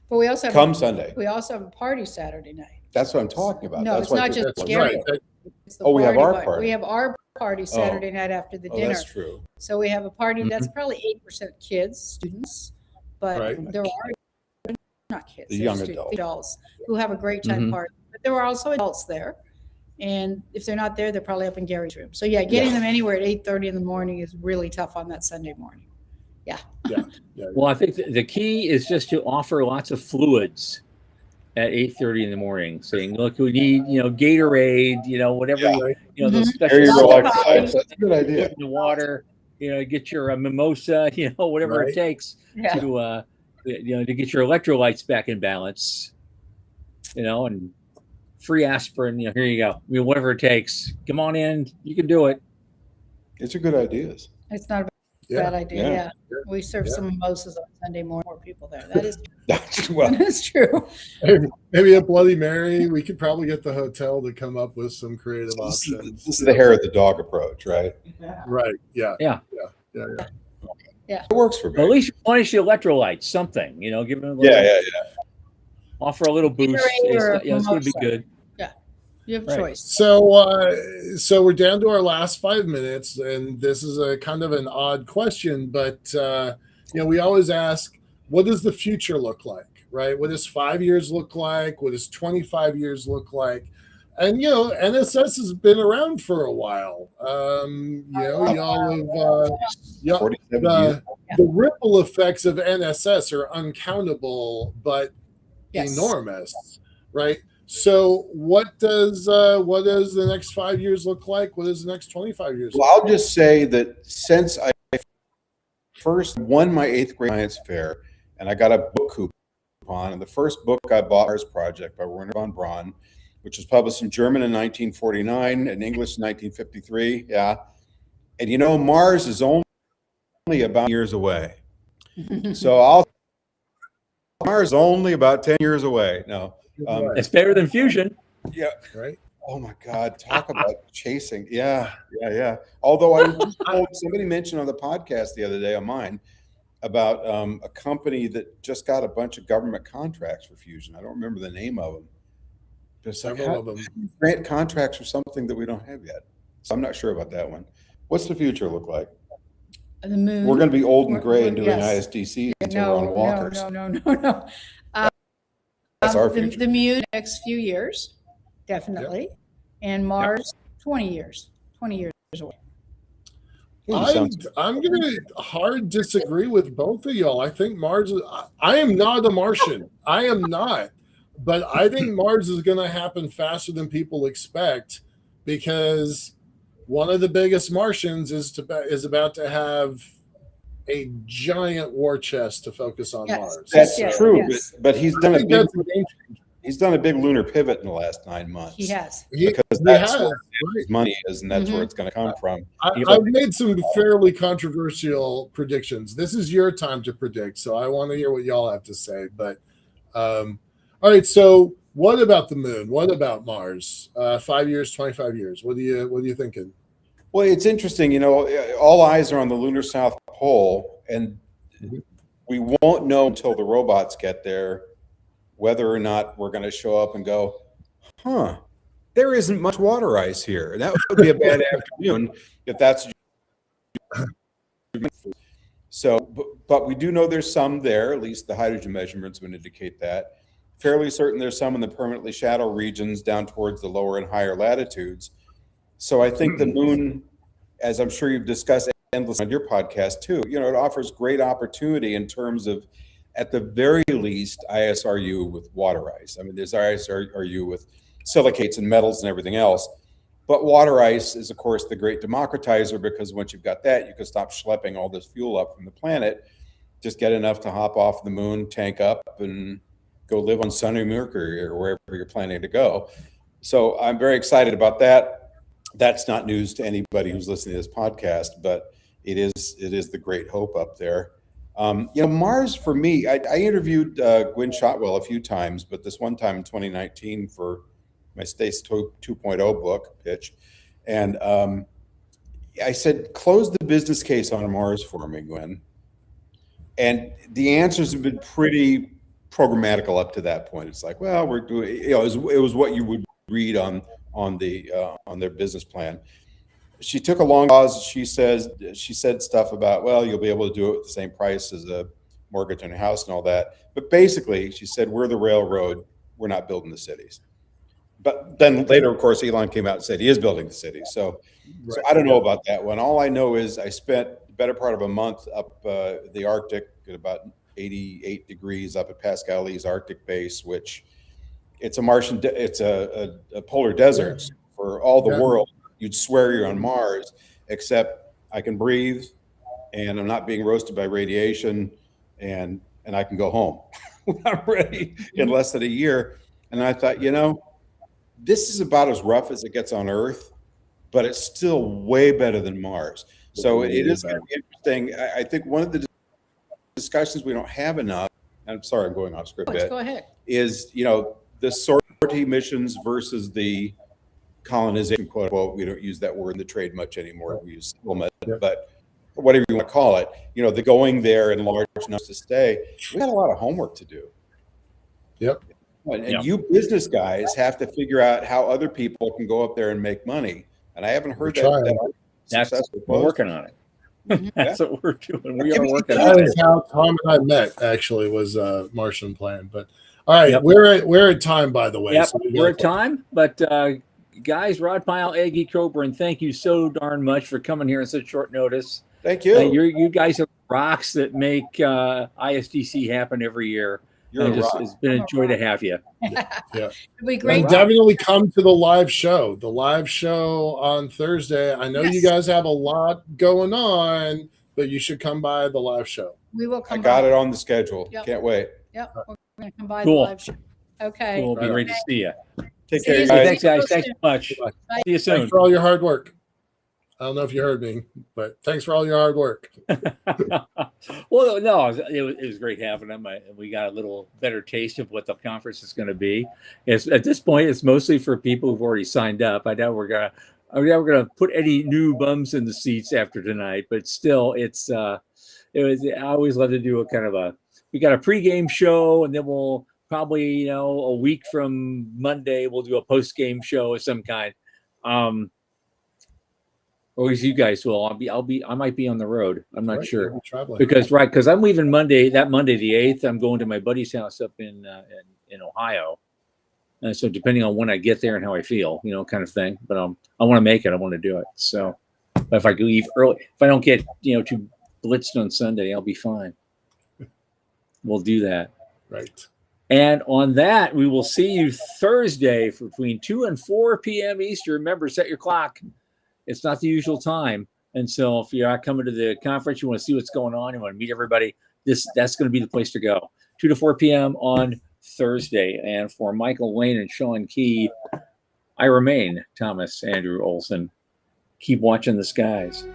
we also have Sunday. We also have a party Saturday night. That's what I'm talking about. No, that's it's not just Gary. It's the Oh, we have our party. party. We have our party Saturday night after the Oh, dinner. that's true. So we have a party that's probably 8% kids, students, but Right. there are not kids, The they're young adults who have a great time Mhm. partying. But there were also adults there. And if they're not there, they're probably up in Gary's room. So yeah, getting them anywhere at 8:30 in the morning is really tough on that Sunday morning. Yeah. Well, I think the key is just to offer lots of fluids at 8:30 in the morning, saying, "Look, we need Gatorade, whatever those special There you go. Lots of That's a good idea. in the water, get your mimosa, whatever Right. it takes Yeah. to get your electrolytes back in balance, and free aspirin. Here you go. Whatever it takes. Come on in. You can do it." It's a good ideas. It's not a Yeah. bad idea. Yeah. Yeah. We serve some mimosas on Sunday morning, more people there. That is, Well, that is true. Maybe a Bloody Mary. We could probably get the hotel to come up with some creative this options. is the hair of the dog approach, right? Right. Yeah. Yeah. It works for me. At least replenish the electrolytes, something, give them a little, Yeah. offer a little boost. Gatorade or It's going to be mimosa. good. You have a Right. choice. So we're down to our last 5 minutes, and this is a kind of an odd question, but we always ask, what does the future look like, right? What does 5 years look like? What does 25 years look like? And NSS has been around for a while. Y'all have 47 years. the ripple effects of NSS are uncountable, but Yes. enormous, right? So what does the next 5 years look like? What does the next 25 years Well, look I'll just say that since I first won my 8th grade science fair and I got a book coupon, and the first book I bought was Project by Werner von Braun, which was published in German in 1949 and English in 1953. Yeah. And Mars is only about years away. So Mars is only about 10 years away. No. like? It's better than fusion. Yeah. Right? Oh my God. Talk about chasing. Yeah. Although somebody mentioned on the podcast the other day of mine about a company that just got a bunch of government contracts for fusion. I don't remember the name of them. Just Several of them. grant contracts for something that we don't have yet. So I'm not sure about that one. What's the future look like? The moon. We're going to be old and gray and doing Yes. ISDC until we're on walkers. No. That's our future. The moon next few years, definitely. And Mars, 20 years. 20 years away. I'm going to hard disagree with both of y'all. I think Mars I am not a Martian. I am not. But I think Mars is going to happen faster than people expect, because one of the biggest Martians is about to have a giant war chest to focus on Yes. Mars. That's Yes, true, yes. but he's I done think that's a game changer. he's done a big lunar pivot in the last 9 months. He has. Because He that's has, where right. his money is, and that's where it's going to come from. I've made some fairly controversial predictions. This is your time to predict, so I want to hear what y'all have to say. But all right, so what about the moon? What about Mars? 5 years, 25 years. What are you thinking? Well, it's interesting, all eyes are on the lunar South Pole, and we won't know until the robots get there whether or not we're going to show up and go, there isn't much water ice here. That would be a bad afternoon if that's. So, but we do know there's some there, at least the hydrogen measurements would indicate that. Fairly certain there's some in the permanently shadow regions down towards the lower and higher latitudes. So I think the moon, as I'm sure you've discussed endlessly on your podcast too, it offers great opportunity in terms of, at the very least, ISRU with water ice. I mean, there's ISRU with silicates and metals and everything else. But water ice is, of course, the great democratizer, because once you've got that, you can stop schlepping all this fuel up from the planet, just get enough to hop off the moon, tank up, and go live on sunny Mercury or wherever you're planning to go. So I'm very excited about that. That's not news to anybody who's listening to this podcast, but it is the great hope up there. Mars for me, I interviewed Gwynne Shotwell a few times, but this one time in 2019 for my Space 2.0 book pitch. And I said, close the business case on Mars for me, Gwynne. And the answers have been pretty programmatical up to that point. It's like, well, we're doing, it was what you would read on on their business plan. She took a long pause. She said stuff about, well, you'll be able to do it at the same price as a mortgage on your house and all that. But basically, she said, we're the railroad. We're not building the cities. But then later, of course, Elon came out and said he is building the cities. So I don't know about that one. All I know is I spent the better part of a month up the Arctic at about 88 degrees up at Pascal-Lee's Arctic base, which it's a Martian, it's a polar desert for all the world. You'd swear you're on Mars, except I can breathe and I'm not being roasted by radiation and I can go home when I'm ready in less than a year. And I thought, this is about as rough as it gets on Earth, but it's still way better than Mars. So it is going to be interesting. I think one of the discussions we don't have enough, and I'm sorry, I'm going off script a bit, Go ahead. is, the sortie missions versus the colonization, quote unquote. We don't use that word in the trade much anymore. We use settlement, but whatever you want to call it, the going there in large numbers to stay. We got a lot of homework to do. Yep. And you business guys have to figure out how other people can go up there and make money. And I haven't heard that. We're working on it. That's what we're doing. We are working on That it. is how Tom and I met, actually, was a Martian plan. But all right, we're at time, by the way. Yep, So we're at time. But guys, Rod Pyle, Aggie Coburn, thank you so darn much for coming here on such short notice. Thank you. You guys are rocks that make ISDC happen every year. It's been a joy to have you. Yeah. It'd be great. And definitely come to the live show. The live show on Thursday. I know you guys have a lot going on, but you should come by the live show. We will come I got by. it on the schedule. Yep. Can't wait. Yep. We're going to come by Cool. the live show. Okay. Cool. It'll be great to see you. Take See care, you. guys. Thanks, guys. Thanks so much. Bye. See you soon. Thanks for all your hard work. I don't know if you heard me, but thanks for all your hard work. Well, no, it was great having them. We got a little better taste of what the conference is going to be. At this point, it's mostly for people who've already signed up. I doubt we're gonna put any new bums in the seats after tonight, but still, I always love to do we got a pregame show, and then we'll probably a week from Monday we'll do a postgame show of some kind. Or as you guys will, I might be on the road. I'm not sure because I'm leaving Monday the 8th. I'm going to my buddy's house up in Ohio, and so depending on when I get there and how I feel, kind of thing. But I want to make it. I want to do it. So, but if I leave early, if I don't get too blitzed on Sunday, I'll be fine. We'll do that. Right. And on that, we will see you Thursday between 2 and 4 p.m. Eastern. Remember, set your clock. It's not the usual time. And so if you're not coming to the conference, you want to see what's going on, you want to meet everybody, that's going to be the place to go. 2 to 4 p.m. on Thursday. And for Michael Lane and Sean Key, I remain Thomas Andrew Olson. Keep watching the skies.